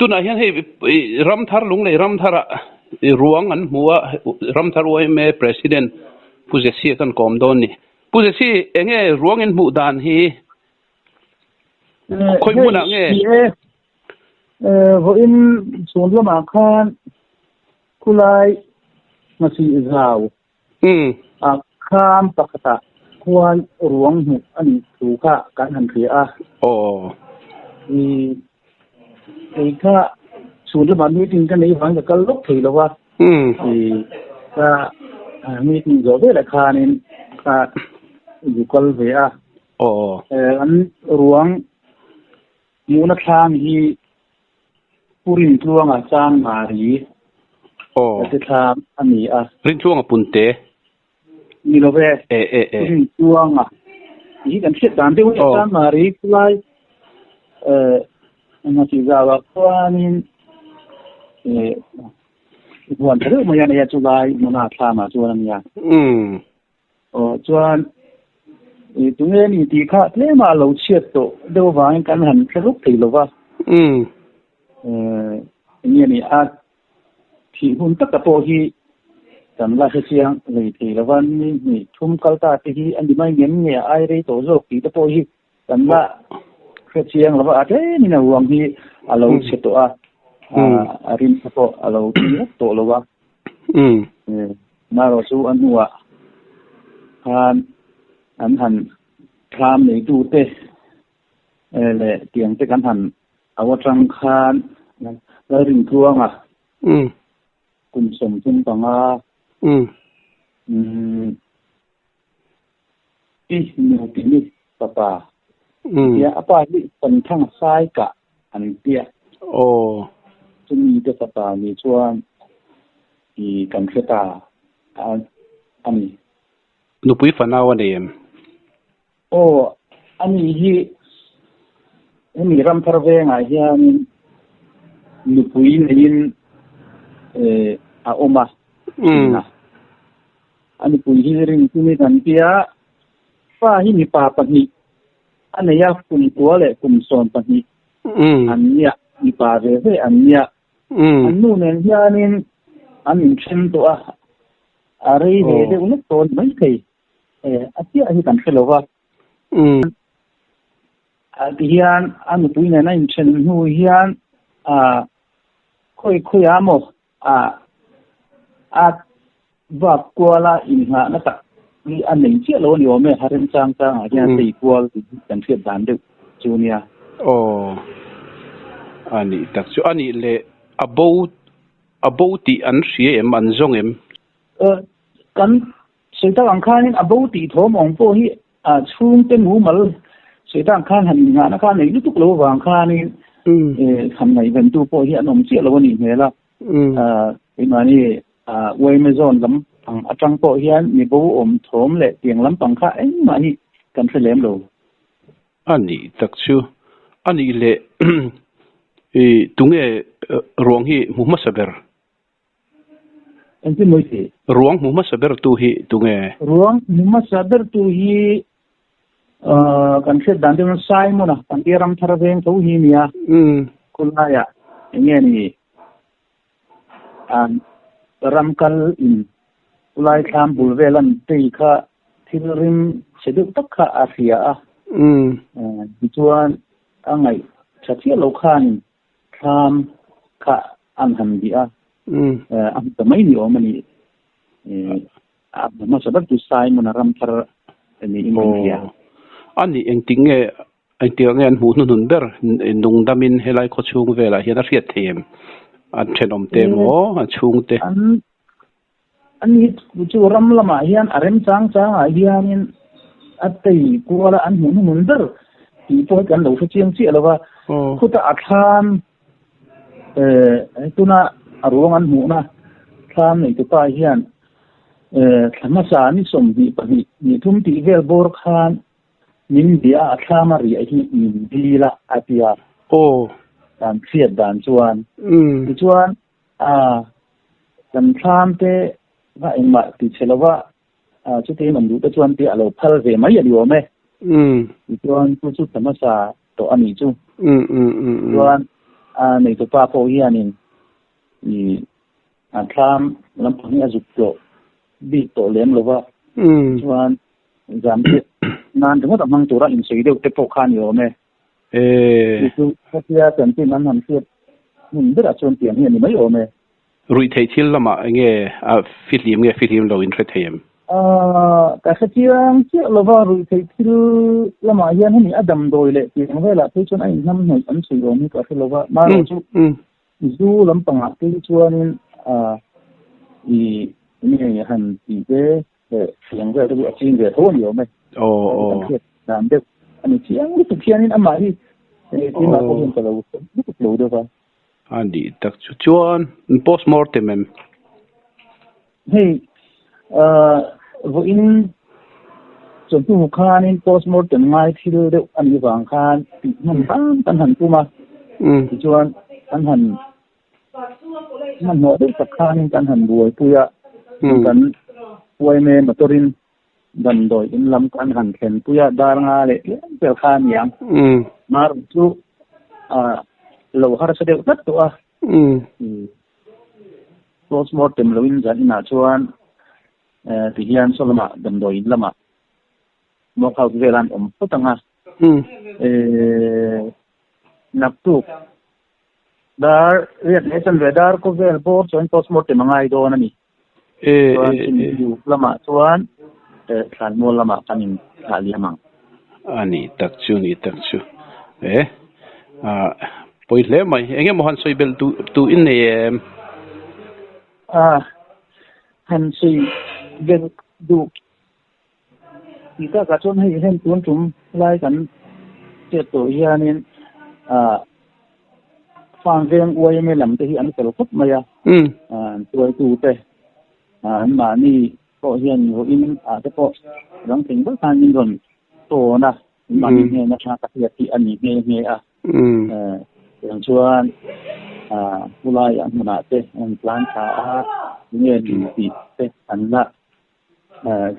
tu na hian hei ram thar lung lei ram thara ruang an hmuwa ram thar oi me president puzesi kan kom don ni puzesi enge ruang in hmu dan hi khoi mu na nge vo in sun lama khan kulai masi zau a kham pakata kwan ruang hu ani tu kha kan han thia i kha sun lama meeting kan nei hang ka lok thei lawa ka meeting zo ve la khanin ka yukal ve an ruang muna thang hi purin tuang a chang mari te tham ani a rin tuang a punte ni lo ve purin tuang a hi kan set dan te wa chang mari kulai na chi za wa kwanin buan thare mo ya na ya chulai mona thama chuan ya chuan tụi ni ti kha tle ma lo chiat to do wang kan han thluk thei lo wa ni a thi hun tak po hi kan la se siang lei thei lo wan ni thum kal ta ti hi an di mai ngem nge ai re to zo ki ta po hi kan la se siang lo wa te ni na wang hi a lo chiat to a rin po a lo ki to lo wa na ro su an huwa an han tham nei tu te le tiang te kan han awatang khan la ring thuanga kum som tum panga i nu ti ni papa ya apa ni pan thang sai ka an tia chumi te papa ni chuan i kan kheta ani nu pui fanawa nem ani hi mi ram thar ve nga hian nu pui nin a oma ani pui hi ring tumi kan pia fa hi mi pa pa ni ani ya kum ko le kum son pa ni an ya mi pa ve an ya an nu nen hianin an chen to a are de un ton mai kai atia hi kan felowa hian an pui na in chen hu hian khoi amo va kwala in ha na tak ni an nei che lo ni o me harim chang chang a hian sei kwal kan thiat dan de chunia ani tak chu ani le about ti an hrie em an zong em kan seita ang khanin aboti thom ong po hi chung te mu mal seita ang khan han nga na khan nei lutuk lo wang khanin kham nei ben tu po hi anom che lo ni mela imani wei me zon lam ang atang po hian ni bo om thom le tiang lam pang kha ai ma hi kan thlem lo ani tak chu ani le tunge ruang hi mu ma saber anti moi se ruang mu ma saber tu hi tunge ruang mu ma saber tu hi kan se dan de sai mo na kan ti ram thar veng to hi nia kulaya nge ni ram kal in kulai tham bul velan te kha thilrim sedu tak kha asia chuan angai chathia lo khan tham kha an han dia am tamai ni omani ma sabar tu sai mon ram thar ni india ani engtinge engtiang an hu nun ber nung damin helai kho chung vela hian a riat them an thenom te mo a chung te ani chu ram lama hian arem chang a hianin atei kuala an hun ber ti po kan lo chiang chi alawa khuta atham tuna arong an hu na tham nei tu pa hian thama sa ni som bi pa ni thum ti vel bor khan nin dia athama ri a hi in dila atia dan khiat dan chuan chuan kan tham te va in ma ti chelawa chu te man du ta chuan ti alo phal ve mai ali ome chuan chu thama sa to ani chu chuan nei to pa po hianin I tham lampang ni azuk to bi to lem lova chuan jam te nan thung ta mang tura in sei deuh te po khan yo me chu khatia kan tin an han fiat mun bera chon tian hi ni mai o me rui thei thil lama nge filim lo in thretheim ka khatia che lova rui thei thil lama hian ni adam doi le ti vela te chon ai nam noi an sei o mi ka lova ma ro chu zu lampang a te chuanin ni han ti te yang ga du achin ge thon yo me dan de ani chiang lu pianin amari ti ma ko hin kalo lu do ba andi tak chuan post mortem hey vo in chon tu khanin post mortem ngai thil de ani wang khan ti man tan han tu ma chuan an hanมันหนอได้สักข้านี่กันหันบวยปุยะกันบวยเมมาตรินดันโดยอินลำกันหันเข็นปุยะดารงาเลยเปลข้านี่ยังมาจุเราหาเสด็จตัดตัวโพสมอร์เต็มเราอินจันนาชวนที่ยันสลมาดันโดยอินลำมอกเขาเวลาพุทธังอ่ะนับตุกdar riat nesan vedar ko vel bor chon postmortem mangai do na ni yu lama chuan than mo lama kanin thali amang ani takchu poi le mai enge mohan soibel tu in ne han si gen du ita ka chon hai hen tun tum lai kan che to hianin phang veng uai me lam te hi an tel khop maya tuai tu te ma ni ko hian ho in te ko rang thing ba kan nin ron to na ma ni ne na cha ka ti ani ne a yang chuan pulai an na te an plan tha nge ti te an la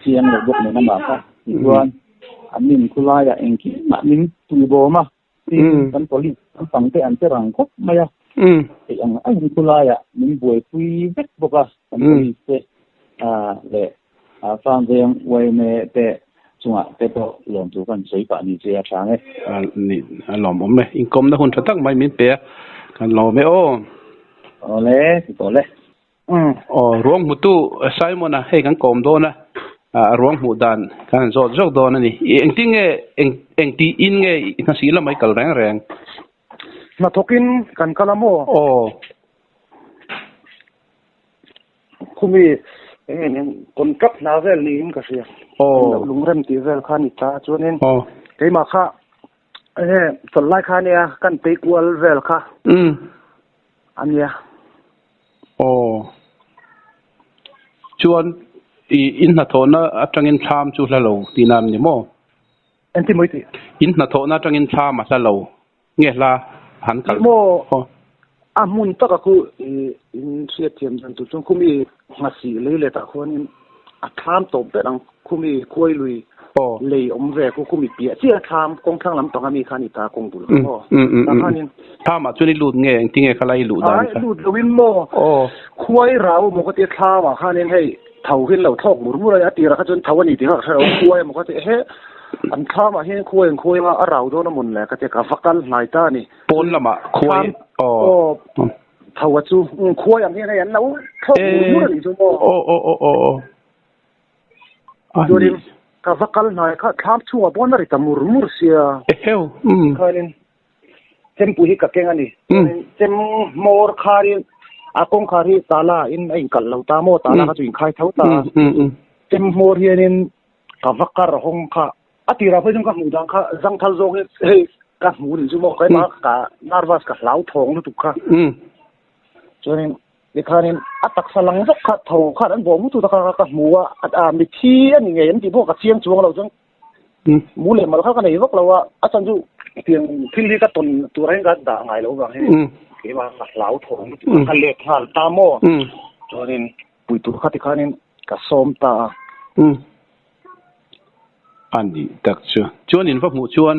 chiang le bok ne na ma ka chuan an nin pulai ya engki ma nin tu bo ma kan poli pang te an te rang khop maya ang ai kulaya min buai pui vet boka kan poli te le fang veng wai me te chunga te to lom tu kan sei pa ni che a nge ni lom me inkom na hun thatak mai min pe kan lo me le ti to le ruang mutu Simon a he kan kom do na ruang mu dan kan zot do na ni eng ti in nge na sila mai kal reng na thokin kan kalamo khumi kon kap na vel ni in ka sia lungrem ti vel khan ita chuanin keima kha sol lai kha nia kan pe kwal vel kha ania chuan in na thona atangin tham chu hlalo tinam ni mo enti moiti in na thona atangin tham ma hlalo nge la han kal mo amun ta ku in sia thiam jan tu chung khumi ngasi le ta khonin a tham to pe dang khumi khoi lui le ve ku khumi pia chia tham kong thang lam tong ami khani ta kong bul ta khanin tham ma chu ni lut nge eng tinge khalai lu dan ka lut win mo khoi rao mo ko te tha wa khanin hei thau hin lo thok mur ya ti ra kha chon thawani ti ha kharo khoi mo ko te he an tha ma hen khoi ma a rau do na mun le ka te ka fakal nai ta ni pon lama khoi thau chu khoi am hen an lo thok mur ni chu mo dorim ka fakal nai kha tham chu a bon ri ta mur sia kharin tem pu hi ka keng ani tem mor kharin akong khari tala in ai kal lo ta mo tala ka chuin khai thau ta tem mor hianin ka vakar hong kha atira phai jong ka mu dang kha jang thal jong he ka mu ni chu mo kai ma ka nervous ka lau thong lu tu kha chuanin ni khanin atak salang jok kha thau kha an bo mu tu ta ka mu a mi thi ani nge an ti bo ka chiang chuang lo jong mu le mal kha ka nei vok lo wa a chan ju tiang thil hi ka ton tu rai ga da ngai lo ba he ke ba ka lau thong ka le khal ta mo chuanin pui tu kha ti khanin ka som ta andi tak chuan in va mu chuan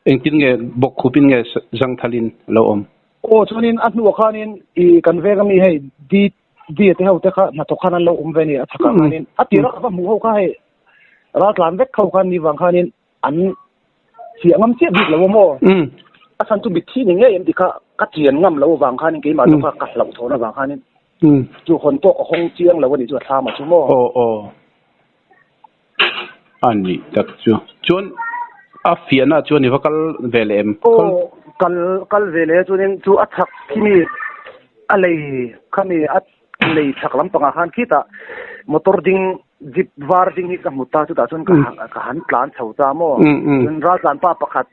eng tin nge bok khupin nge jang thalin lo om ô cho nên ăn nuộc khan nên cần về cái mi hay đi đi thì hậu thế khác mà thuộc khăn lâu về này thắc khan nên tira các mu hậu khai ra làm vết khâu khan đi vàng khan nên ănเสียงเสียบิดแล้วมั้งฉันจะบิดที่นี่ไงเอ็มดิค่ะกัดเจียนงั้มแล้ววางข้านี่กี่มาต้องกัดเหล่าโถนะวางข้านี่จู่คนพวกห้องเจียงแล้ววันนี้จะทำมาชั่วโมงโอ้อันนี้ตักจู่จวนอาเฟียนะจวนนี่ว่ากัลเวเลมโอ้กัลเวเลจวนนี่จู่อัดทักที่มีอะไรข้ามีอัดอะไรทักลำปังอาหารคิดอะมอเตอร์ดิ้งจิบวาร์ดิ้งนี่กับมุตตาจุดจวนกับหันกลานเฉาตามอจนร้านการป้าประคัด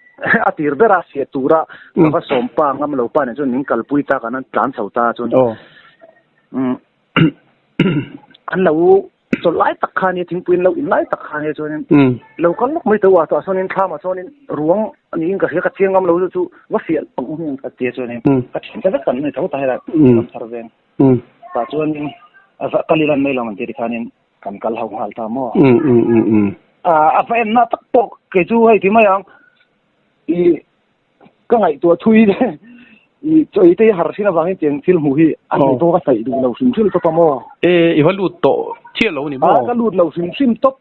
อาทิตย์เบราเสียตัวละแล้วก็สมปังงั้มเราป้าเนี่ยจนนิ่งกัลปุยตากันนั้นกลานเฉาตาจนอันเราจนไล่ตะคานี่ถึงปืนเราอินไล่ตะคานี่จนเราก็ลุกไม่ตัวตัวส่วนนี้ข้ามาส่วนนี้ร้วงอันนี้ก็เสียกระเจียงงั้มเราจู่ว่าเสียปังหุ่นกระเจียจนนี้กระเจียงจะกันไม่เท่าตายละทาร์เวนแต่จวนนี้กะลิลันไม่ลองมันเจริญนี่กันกัลหัวหัลตามอไปน่าตักปกเกจูให้ที่ไม่ยังก็ไงตัวทุยเนี่ยจอยที่หาสิ่งบางอย่างที่หูฮีอันนี้ตัวก็ใส่ดูเราซิมตัวตมออีว่าลูดโตเชี่ยเรานี่มั้งก็ลูดเราซิมต๊บ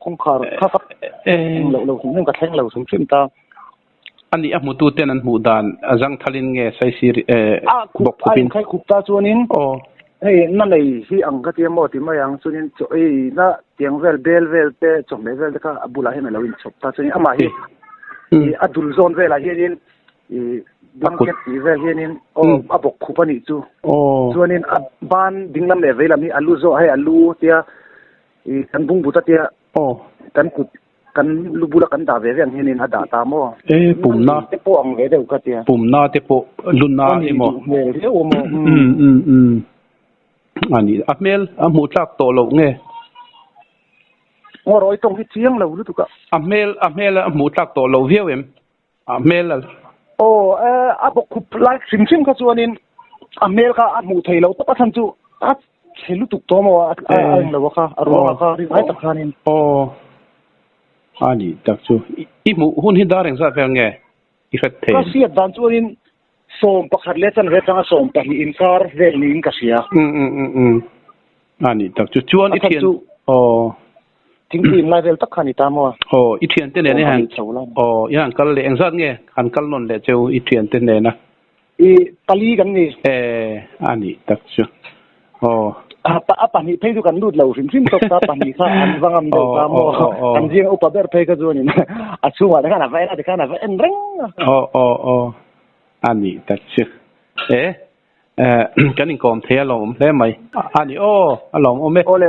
คงขาดครับเราซิมก็แทงเราซิมตาอันนี้หมูตูเต้นอันหมูดานจังทลินเงใส่ซีบอกคุบินใครคุบตาจวนินเฮ้ยนั่นเลยที่อังกฤษยังบอกที่ไม่ยังจวนินจอยน่ะเตียงเวลเบลเตจงเบลเตก็บุลาให้เราอินชอบตาจวนินอามาฮีดูลโซนเวลาเฮียนินบังเก็ตเวลเฮียนินบอกคุปนิจูจวนินบ้านดิ้งลำเวลามีอัลลูโซให้อัลลูเตียกันบุ้งบุตรเตียกันกุดกันลูบุลกันดาเวลเฮียนินฮัดดาตามอปุ่มนาเตปอังเวเดวกัตเตียปุ่มนาเตปลุนนาเอโมเวเดวโมอันนี้อัพเมลหมูจักโตลงเงโอ้รอยตรงที่เชียงเรารู้ถูกอ่ะอัพเมลหมูจักโตลงเวียวเอ็มอัพเมลโอ้บอกคุปไลค์ซิมก็ชวนนินอัพเมลก็หมูไทยเราต้องทันจูเชลุตุกตัวมั้งเราว่าค่ะรู้ว่าค่ะที่ไหนตักขานินอันนี้ตักจูอีหมูหุ่นหินดาร์ยังซาเฟงไงอีฟัดเทก็เสียดานชวนนินส่งประคัดเล็จันเวทังส่งไปอินซาร์เวลินก็เสียอันนี้ตักจูจวนอีเทียนทิ้งปีนไล่เวลตักขานิตามว่าอีเทียนเต้นเนี่ยฮะอย่างกัลเลยอันซัดไงอันกัลนนเลยเจ้าอีเทียนเต้นเนี่ยนะตาลีกันนี่อันนี้ตักจูปานี่เพย์ดูกันดูดเราซิมตบตาปานี่ค่ะอันวังอันเดียวกันอันจริงอุปเบอร์เพย์ก็จวนนี่อัดชัวร์แต่ขนาดไฟนะแต่ขนาดไฟเอ็นริงอันนี้ตัดชื่อกันนี่ก่อนเทียลมได้ไหมอันนี้ลมโอเมโอเล